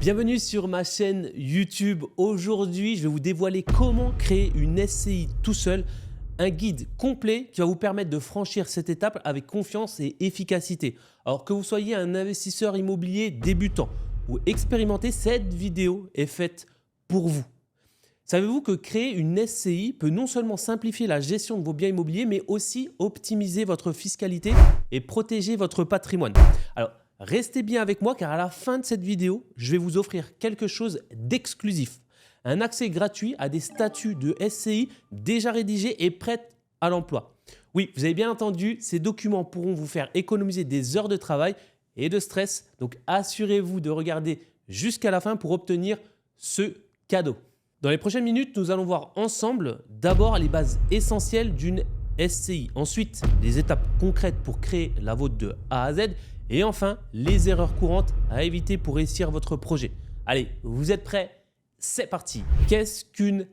Bienvenue sur ma chaîne YouTube. Aujourd'hui, je vais vous dévoiler comment créer une SCI tout seul, un guide complet qui va vous permettre de franchir cette étape avec confiance et efficacité. Alors que vous soyez un investisseur immobilier débutant ou expérimenté, cette vidéo est faite pour vous. Savez-vous que créer une SCI peut non seulement simplifier la gestion de vos biens immobiliers, mais aussi optimiser votre fiscalité et protéger votre patrimoine? Alors, restez bien avec moi car à la fin de cette vidéo, je vais vous offrir quelque chose d'exclusif. Un accès gratuit à des statuts de SCI déjà rédigés et prêts à l'emploi. Oui, vous avez bien entendu, ces documents pourront vous faire économiser des heures de travail et de stress. Donc, assurez-vous de regarder jusqu'à la fin pour obtenir ce cadeau. Dans les prochaines minutes, nous allons voir ensemble d'abord les bases essentielles d'une SCI. Ensuite, les étapes concrètes pour créer la vôtre de A à Z. Et enfin, les erreurs courantes à éviter pour réussir votre projet. Allez, vous êtes prêts? C'est parti! Qu'est-ce qu'une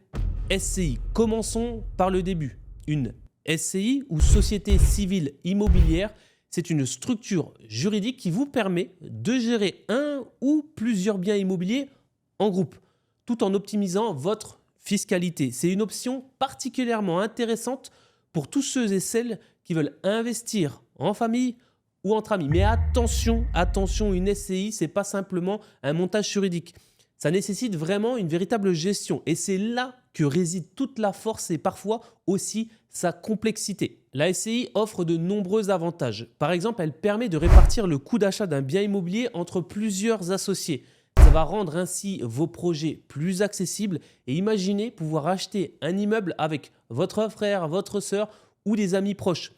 SCI? Commençons par le début. Une SCI ou Société Civile Immobilière, c'est une structure juridique qui vous permet de gérer un ou plusieurs biens immobiliers en groupe, tout en optimisant votre fiscalité. C'est une option particulièrement intéressante pour tous ceux et celles qui veulent investir en famille ou entre amis. Mais attention, une SCI, ce n'est pas simplement un montage juridique. Ça nécessite vraiment une véritable gestion et c'est là que réside toute la force et parfois aussi sa complexité. La SCI offre de nombreux avantages. Par exemple, elle permet de répartir le coût d'achat d'un bien immobilier entre plusieurs associés. Ça va rendre ainsi vos projets plus accessibles et imaginez pouvoir acheter un immeuble avec votre frère, votre sœur ou des amis proches.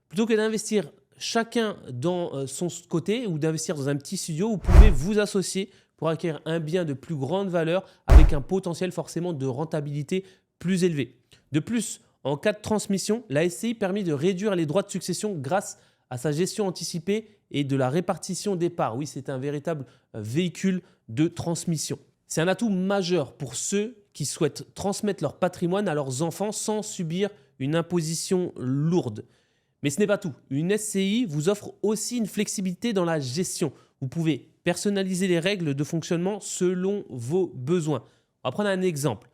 Plutôt que d'investir chacun dans son côté ou d'investir dans un petit studio, vous pouvez vous associer pour acquérir un bien de plus grande valeur avec un potentiel forcément de rentabilité plus élevé. De plus, en cas de transmission, la SCI permet de réduire les droits de succession grâce à sa gestion anticipée et de la répartition des parts. Oui, c'est un véritable véhicule de transmission. C'est un atout majeur pour ceux qui souhaitent transmettre leur patrimoine à leurs enfants sans subir une imposition lourde. Mais ce n'est pas tout. Une SCI vous offre aussi une flexibilité dans la gestion. Vous pouvez personnaliser les règles de fonctionnement selon vos besoins. On va prendre un exemple.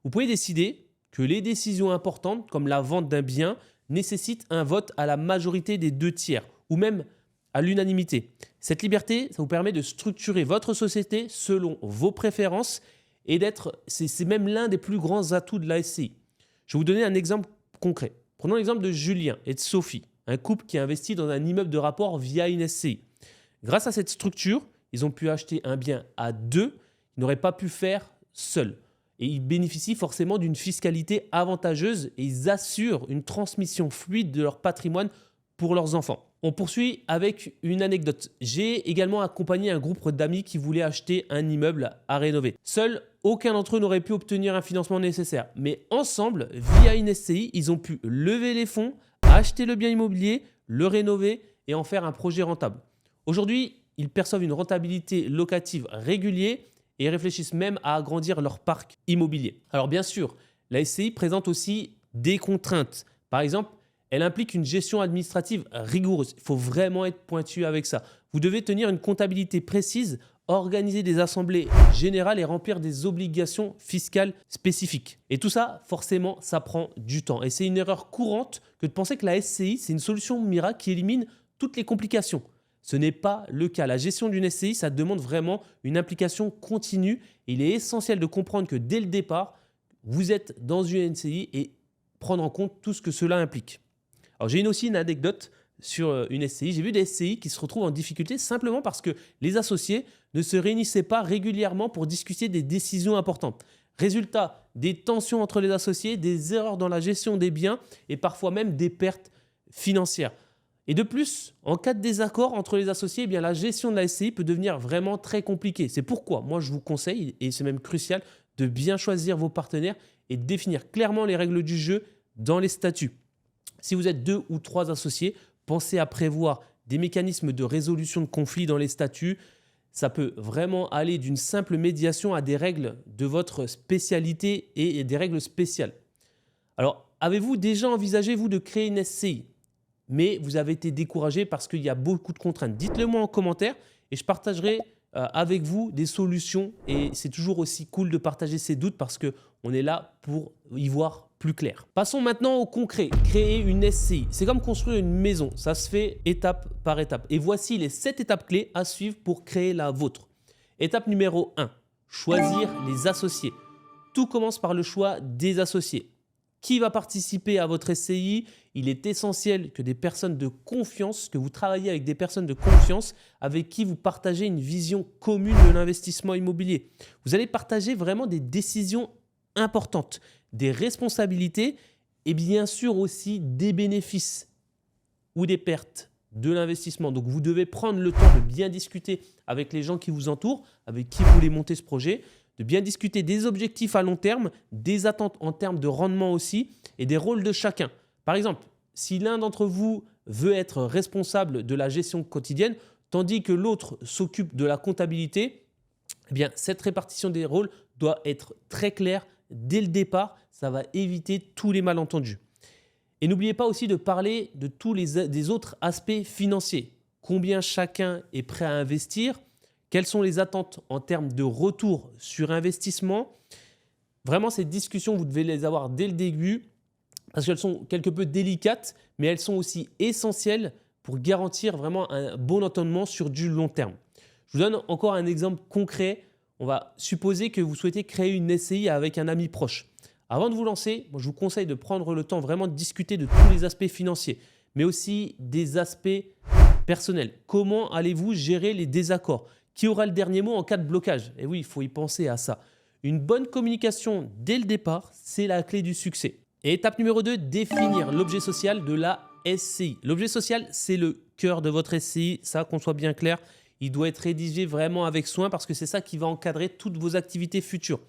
Vous pouvez décider que les décisions importantes, comme la vente d'un bien, nécessitent un vote à la majorité des 2/3 ou même à l'unanimité. Cette liberté, ça vous permet de structurer votre société selon vos préférences et c'est même l'un des plus grands atouts de la SCI. Je vais vous donner un exemple concret. Prenons l'exemple de Julien et de Sophie, un couple qui a investi dans un immeuble de rapport via une SCI. Grâce à cette structure, ils ont pu acheter un bien à deux, ils n'auraient pas pu faire seuls. Et ils bénéficient forcément d'une fiscalité avantageuse et ils assurent une transmission fluide de leur patrimoine pour leurs enfants. On poursuit avec une anecdote. J'ai également accompagné un groupe d'amis qui voulaient acheter un immeuble à rénover. Seul, aucun d'entre eux n'aurait pu obtenir un financement nécessaire. Mais ensemble, via une SCI, ils ont pu lever les fonds, acheter le bien immobilier, le rénover et en faire un projet rentable. Aujourd'hui, ils perçoivent une rentabilité locative régulière et réfléchissent même à agrandir leur parc immobilier. Alors bien sûr, la SCI présente aussi des contraintes. Par exemple, elle implique une gestion administrative rigoureuse. Il faut vraiment être pointu avec ça. Vous devez tenir une comptabilité précise, organiser des assemblées générales et remplir des obligations fiscales spécifiques. Et tout ça, forcément, ça prend du temps. Et c'est une erreur courante que de penser que la SCI, c'est une solution miracle qui élimine toutes les complications. Ce n'est pas le cas. La gestion d'une SCI, ça demande vraiment une implication continue. Il est essentiel de comprendre que dès le départ, vous êtes dans une SCI et prendre en compte tout ce que cela implique. Alors, j'ai aussi une anecdote sur une SCI. J'ai vu des SCI qui se retrouvent en difficulté simplement parce que les associés ne se réunissaient pas régulièrement pour discuter des décisions importantes. Résultat, des tensions entre les associés, des erreurs dans la gestion des biens et parfois même des pertes financières. Et de plus, en cas de désaccord entre les associés, eh bien, la gestion de la SCI peut devenir vraiment très compliquée. C'est pourquoi moi je vous conseille, et c'est même crucial, de bien choisir vos partenaires et de définir clairement les règles du jeu dans les statuts. Si vous êtes 2 ou 3 associés, pensez à prévoir des mécanismes de résolution de conflits dans les statuts. Ça peut vraiment aller d'une simple médiation à des règles de votre spécialité et des règles spéciales. Alors, avez-vous déjà envisagé, vous, de créer une SCI ? Mais vous avez été découragé parce qu'il y a beaucoup de contraintes. Dites-le moi en commentaire et je partagerai avec vous des solutions et c'est toujours aussi cool de partager ses doutes parce qu'on est là pour y voir plus clair. Passons maintenant au concret. Créer une SCI. C'est comme construire une maison. Ça se fait étape par étape. Et voici les 7 étapes clés à suivre pour créer la vôtre. Étape numéro 1. Choisir les associés. Tout commence par le choix des associés. Qui va participer à votre SCI? Il est essentiel que des personnes de confiance, que vous travaillez avec des personnes de confiance avec qui vous partagez une vision commune de l'investissement immobilier. Vous allez partager vraiment des décisions importantes, des responsabilités et bien sûr aussi des bénéfices ou des pertes de l'investissement. Donc vous devez prendre le temps de bien discuter avec les gens qui vous entourent, avec qui vous voulez monter ce projet, de bien discuter des objectifs à long terme, des attentes en termes de rendement aussi et des rôles de chacun. Par exemple, si l'un d'entre vous veut être responsable de la gestion quotidienne, tandis que l'autre s'occupe de la comptabilité, eh bien, cette répartition des rôles doit être très claire dès le départ. Ça va éviter tous les malentendus. Et n'oubliez pas aussi de parler de tous des autres aspects financiers. Combien chacun est prêt à investir? Quelles sont les attentes en termes de retour sur investissement? Vraiment, ces discussions, vous devez les avoir dès le début parce qu'elles sont quelque peu délicates, mais elles sont aussi essentielles pour garantir vraiment un bon entendement sur du long terme. Je vous donne encore un exemple concret. On va supposer que vous souhaitez créer une SCI avec un ami proche. Avant de vous lancer, moi, je vous conseille de prendre le temps vraiment de discuter de tous les aspects financiers, mais aussi des aspects personnels. Comment allez-vous gérer les désaccords? Qui aura le dernier mot en cas de blocage? Et oui, il faut y penser à ça. Une bonne communication dès le départ, c'est la clé du succès. Et étape numéro 2, définir l'objet social de la SCI. L'objet social, c'est le cœur de votre SCI. Ça, qu'on soit bien clair, il doit être rédigé vraiment avec soin parce que c'est ça qui va encadrer toutes vos activités futures.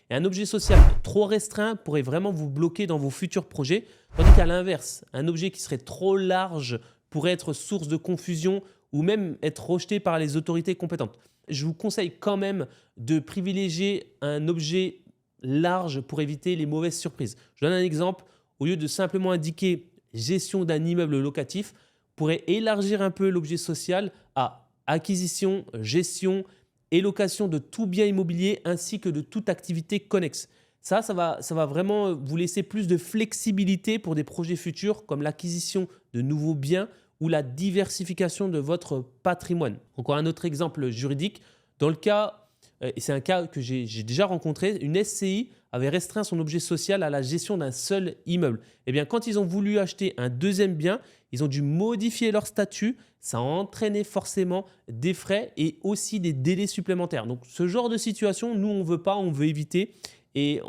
Et un objet social trop restreint pourrait vraiment vous bloquer dans vos futurs projets, tandis qu'à l'inverse, un objet qui serait trop large pourrait être source de confusion ou même être rejeté par les autorités compétentes. Je vous conseille quand même de privilégier un objet large pour éviter les mauvaises surprises. Je donne un exemple. Au lieu de simplement indiquer gestion d'un immeuble locatif, vous pourrez élargir un peu l'objet social à acquisition, gestion et location de tout bien immobilier ainsi que de toute activité connexe. Ça va vraiment vous laisser plus de flexibilité pour des projets futurs comme l'acquisition de nouveaux biens ou la diversification de votre patrimoine. Encore un autre exemple juridique. Dans le cas, et c'est un cas que j'ai déjà rencontré, une SCI avait restreint son objet social à la gestion d'un seul immeuble. Eh bien, quand ils ont voulu acheter un deuxième bien, ils ont dû modifier leur statut. Ça a entraîné forcément des frais et aussi des délais supplémentaires. Donc, ce genre de situation, nous, on ne veut pas, on veut éviter. Et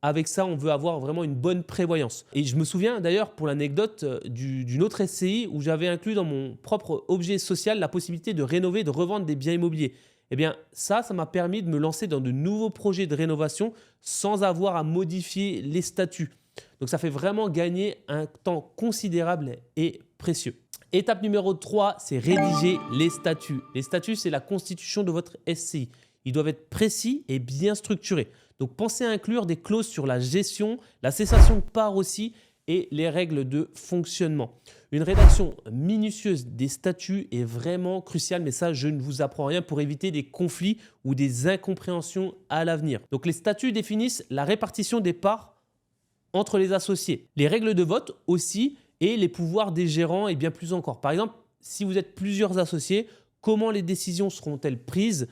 avec ça, on veut avoir vraiment une bonne prévoyance. Et je me souviens d'ailleurs, pour l'anecdote, d'une autre SCI où j'avais inclus dans mon propre objet social la possibilité de rénover, de revendre des biens immobiliers. Eh bien, ça m'a permis de me lancer dans de nouveaux projets de rénovation sans avoir à modifier les statuts. Donc, ça fait vraiment gagner un temps considérable et précieux. Étape numéro 3, c'est rédiger les statuts. Les statuts, c'est la constitution de votre SCI. Ils doivent être précis et bien structurés. Donc, pensez à inclure des clauses sur la gestion, la cessation de parts aussi et les règles de fonctionnement. Une rédaction minutieuse des statuts est vraiment cruciale, mais ça, je ne vous apprends rien pour éviter des conflits ou des incompréhensions à l'avenir. Donc, les statuts définissent la répartition des parts entre les associés, les règles de vote aussi et les pouvoirs des gérants et bien plus encore. Par exemple, si vous êtes plusieurs associés, comment les décisions seront-elles prises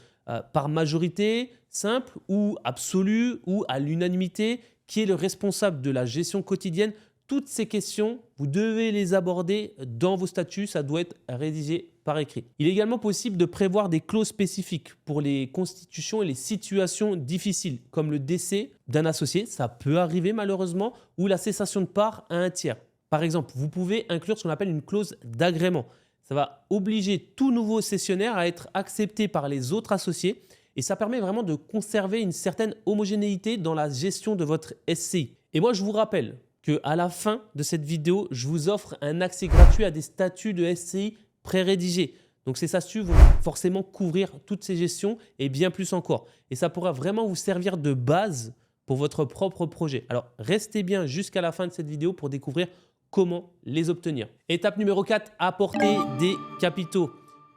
par majorité simple ou absolue ou à l'unanimité? Qui est le responsable de la gestion quotidienne? Toutes ces questions, vous devez les aborder dans vos statuts. Ça doit être rédigé par écrit. Il est également possible de prévoir des clauses spécifiques pour les constitutions et les situations difficiles, comme le décès d'un associé, ça peut arriver malheureusement, ou la cessation de parts à un tiers. Par exemple, vous pouvez inclure ce qu'on appelle une clause d'agrément. Ça va obliger tout nouveau cessionnaire à être accepté par les autres associés et ça permet vraiment de conserver une certaine homogénéité dans la gestion de votre SCI. Et moi, je vous rappelle qu'à la fin de cette vidéo, je vous offre un accès gratuit à des statuts de SCI pré-rédigés. Donc ces statuts vont forcément couvrir toutes ces gestions et bien plus encore. Et ça pourra vraiment vous servir de base pour votre propre projet. Alors restez bien jusqu'à la fin de cette vidéo pour découvrir comment les obtenir. Étape numéro 4, apporter des capitaux.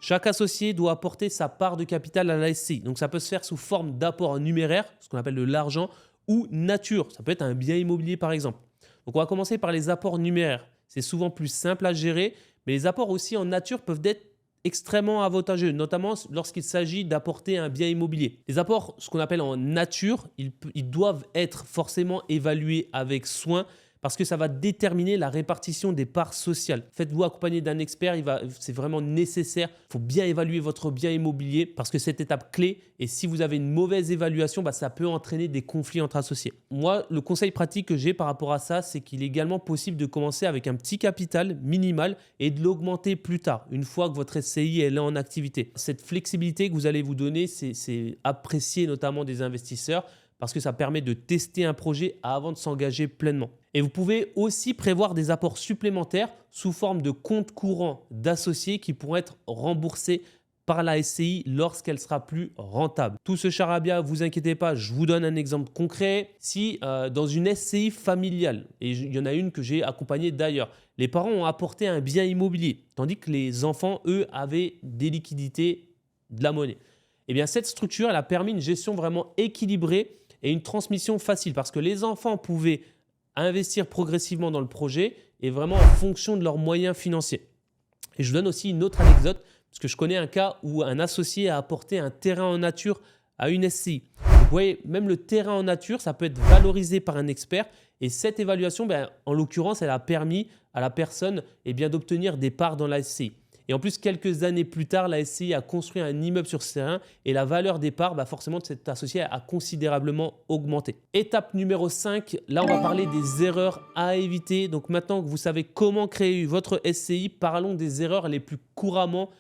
Chaque associé doit apporter sa part de capital à la SCI. Donc ça peut se faire sous forme d'apport numéraire, ce qu'on appelle de l'argent, ou nature. Ça peut être un bien immobilier par exemple. Donc on va commencer par les apports numéraires. C'est souvent plus simple à gérer, mais les apports aussi en nature peuvent être extrêmement avantageux, notamment lorsqu'il s'agit d'apporter un bien immobilier. Les apports, ce qu'on appelle en nature, ils doivent être forcément évalués avec soin parce que ça va déterminer la répartition des parts sociales. Faites-vous accompagner d'un expert, c'est vraiment nécessaire. Il faut bien évaluer votre bien immobilier parce que c'est cette étape clé. Et si vous avez une mauvaise évaluation, ça peut entraîner des conflits entre associés. Moi, le conseil pratique que j'ai par rapport à ça, c'est qu'il est également possible de commencer avec un petit capital minimal et de l'augmenter plus tard, une fois que votre SCI est en activité. Cette flexibilité que vous allez vous donner, c'est apprécié notamment des investisseurs, parce que ça permet de tester un projet avant de s'engager pleinement. Et vous pouvez aussi prévoir des apports supplémentaires sous forme de compte courant d'associés qui pourront être remboursés par la SCI lorsqu'elle sera plus rentable. Tout ce charabia, vous inquiétez pas, je vous donne un exemple concret. Si dans une SCI familiale, et il y en a une que j'ai accompagnée d'ailleurs, les parents ont apporté un bien immobilier, tandis que les enfants, eux, avaient des liquidités, de la monnaie. Eh bien, cette structure, elle a permis une gestion vraiment équilibrée et une transmission facile parce que les enfants pouvaient investir progressivement dans le projet et vraiment en fonction de leurs moyens financiers. Et je vous donne aussi une autre anecdote parce que je connais un cas où un associé a apporté un terrain en nature à une SCI. Donc, vous voyez, même le terrain en nature, ça peut être valorisé par un expert et cette évaluation, en l'occurrence, elle a permis à la personne d'obtenir des parts dans la SCI. Et en plus, quelques années plus tard, la SCI a construit un immeuble sur ce terrain et la valeur des parts, forcément, de cet associé a considérablement augmenté. Étape numéro 5, là, on va parler des erreurs à éviter. Donc maintenant que vous savez comment créer votre SCI, parlons des erreurs les plus couramment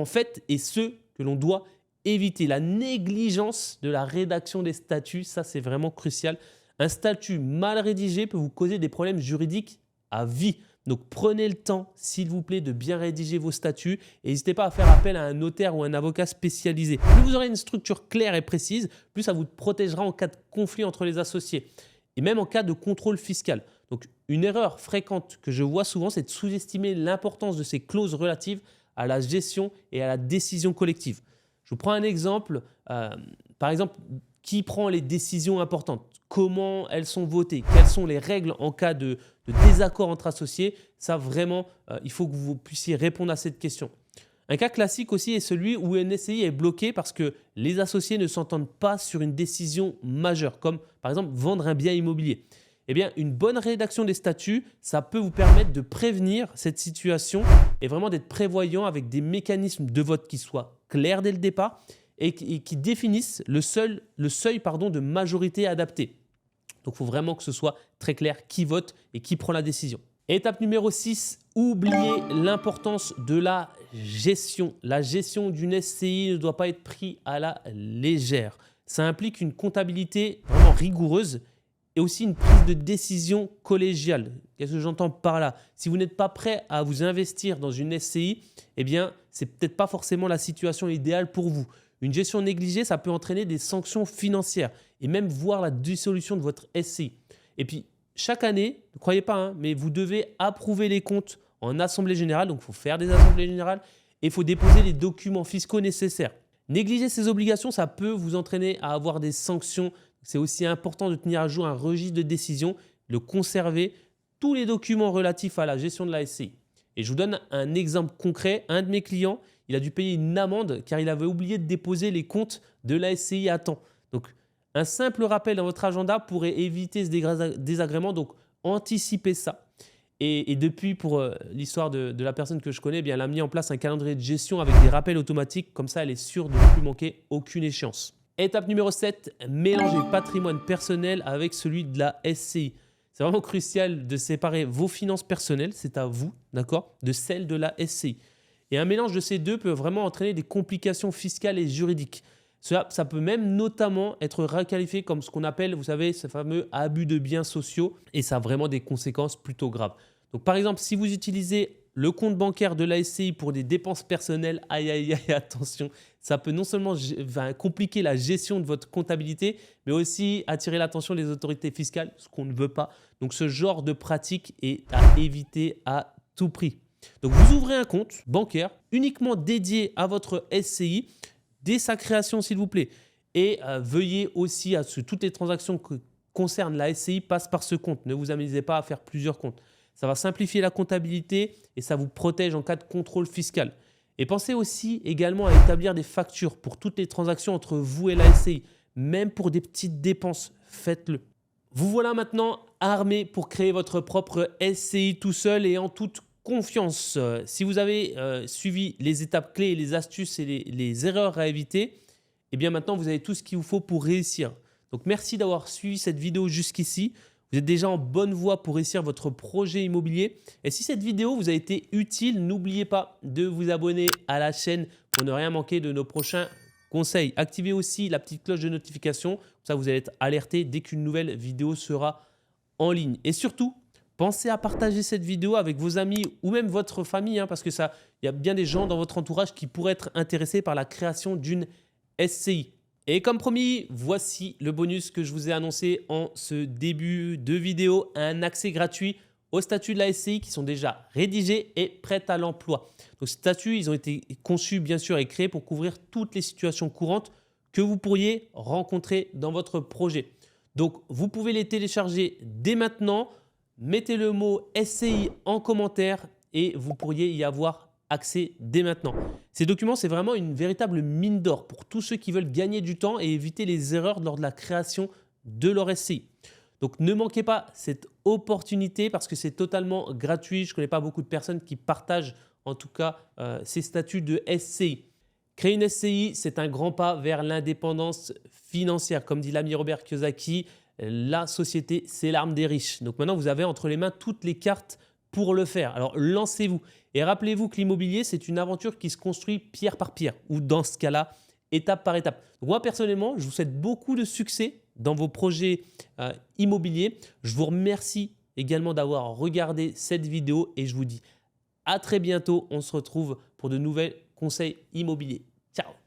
faites et ceux que l'on doit éviter. La négligence de la rédaction des statuts, ça, c'est vraiment crucial. Un statut mal rédigé peut vous causer des problèmes juridiques à vie. Donc, prenez le temps, s'il vous plaît, de bien rédiger vos statuts et n'hésitez pas à faire appel à un notaire ou un avocat spécialisé. Plus vous aurez une structure claire et précise, plus ça vous protégera en cas de conflit entre les associés et même en cas de contrôle fiscal. Donc, une erreur fréquente que je vois souvent, c'est de sous-estimer l'importance de ces clauses relatives à la gestion et à la décision collective. Je vous prends un exemple. Par exemple, qui prend les décisions importantes? Comment elles sont votées? Quelles sont les règles en cas de désaccord entre associés? Ça, vraiment, il faut que vous puissiez répondre à cette question. Un cas classique aussi est celui où une SCI est bloquée parce que les associés ne s'entendent pas sur une décision majeure, comme par exemple vendre un bien immobilier. Eh bien, une bonne rédaction des statuts, ça peut vous permettre de prévenir cette situation et vraiment d'être prévoyant avec des mécanismes de vote qui soient clairs dès le départ et qui définissent le seuil de majorité adapté. Donc, il faut vraiment que ce soit très clair qui vote et qui prend la décision. Étape numéro 6, oubliez l'importance de la gestion. La gestion d'une SCI ne doit pas être prise à la légère. Ça implique une comptabilité vraiment rigoureuse et aussi une prise de décision collégiale. Qu'est-ce que j'entends par là? Si vous n'êtes pas prêt à vous investir dans une SCI, eh bien, ce n'est peut-être pas forcément la situation idéale pour vous. Une gestion négligée, ça peut entraîner des sanctions financières et même voire la dissolution de votre SCI. Et puis, chaque année, ne croyez pas, mais vous devez approuver les comptes en assemblée générale. Donc, il faut faire des assemblées générales et il faut déposer les documents fiscaux nécessaires. Négliger ces obligations, ça peut vous entraîner à avoir des sanctions. C'est aussi important de tenir à jour un registre de décision, de conserver tous les documents relatifs à la gestion de la SCI. Et je vous donne un exemple concret. Un de mes clients, il a dû payer une amende car il avait oublié de déposer les comptes de la SCI à temps. Donc, un simple rappel dans votre agenda pourrait éviter ce désagrément. Donc, anticipez ça. Et depuis, pour l'histoire de la personne que je connais, elle a mis en place un calendrier de gestion avec des rappels automatiques. Comme ça, elle est sûre de ne plus manquer aucune échéance. Étape numéro 7, mélangez patrimoine personnel avec celui de la SCI. C'est vraiment crucial de séparer vos finances personnelles, c'est à vous, d'accord, de celles de la SCI. Et un mélange de ces deux peut vraiment entraîner des complications fiscales et juridiques. Ça peut même notamment être requalifié comme ce qu'on appelle, vous savez, ce fameux abus de biens sociaux et ça a vraiment des conséquences plutôt graves. Donc par exemple, si vous utilisez le compte bancaire de la SCI pour des dépenses personnelles, aïe aïe aïe, attention, ça peut non seulement compliquer la gestion de votre comptabilité, mais aussi attirer l'attention des autorités fiscales, ce qu'on ne veut pas. Donc ce genre de pratique est à éviter à tout prix. Donc, vous ouvrez un compte bancaire uniquement dédié à votre SCI dès sa création, s'il vous plaît. Et veuillez aussi à ce que toutes les transactions qui concernent la SCI passent par ce compte. Ne vous amusez pas à faire plusieurs comptes. Ça va simplifier la comptabilité et ça vous protège en cas de contrôle fiscal. Et pensez aussi également à établir des factures pour toutes les transactions entre vous et la SCI. Même pour des petites dépenses, faites-le. Vous voilà maintenant armé pour créer votre propre SCI tout seul et en toute confiance. Si vous avez suivi les étapes clés, les astuces et les erreurs à éviter, et bien maintenant vous avez tout ce qu'il vous faut pour réussir. Donc merci d'avoir suivi cette vidéo jusqu'ici. Vous êtes déjà en bonne voie pour réussir votre projet immobilier. Et si cette vidéo vous a été utile, n'oubliez pas de vous abonner à la chaîne pour ne rien manquer de nos prochains conseils. Activez aussi la petite cloche de notification. Comme ça, vous allez être alerté dès qu'une nouvelle vidéo sera en ligne. Et surtout, pensez à partager cette vidéo avec vos amis ou même votre famille, parce que il y a bien des gens dans votre entourage qui pourraient être intéressés par la création d'une SCI. Et comme promis, voici le bonus que je vous ai annoncé en ce début de vidéo, un accès gratuit aux statuts de la SCI qui sont déjà rédigés et prêts à l'emploi. Donc, ces statuts, ils ont été conçus bien sûr et créés pour couvrir toutes les situations courantes que vous pourriez rencontrer dans votre projet. Donc, vous pouvez les télécharger dès maintenant. Mettez le mot SCI en commentaire et vous pourriez y avoir accès dès maintenant. Ces documents, c'est vraiment une véritable mine d'or pour tous ceux qui veulent gagner du temps et éviter les erreurs lors de la création de leur SCI. Donc, ne manquez pas cette opportunité parce que c'est totalement gratuit. Je ne connais pas beaucoup de personnes qui partagent en tout cas ces statuts de SCI. Créer une SCI, c'est un grand pas vers l'indépendance financière. Comme dit l'ami Robert Kiyosaki, la société, c'est l'arme des riches. Donc maintenant, vous avez entre les mains toutes les cartes pour le faire. Alors, lancez-vous. Et rappelez-vous que l'immobilier, c'est une aventure qui se construit pierre par pierre ou dans ce cas-là, étape par étape. Donc moi, personnellement, je vous souhaite beaucoup de succès dans vos projets immobiliers. Je vous remercie également d'avoir regardé cette vidéo et je vous dis à très bientôt. On se retrouve pour de nouvelles conseils immobiliers. Ciao!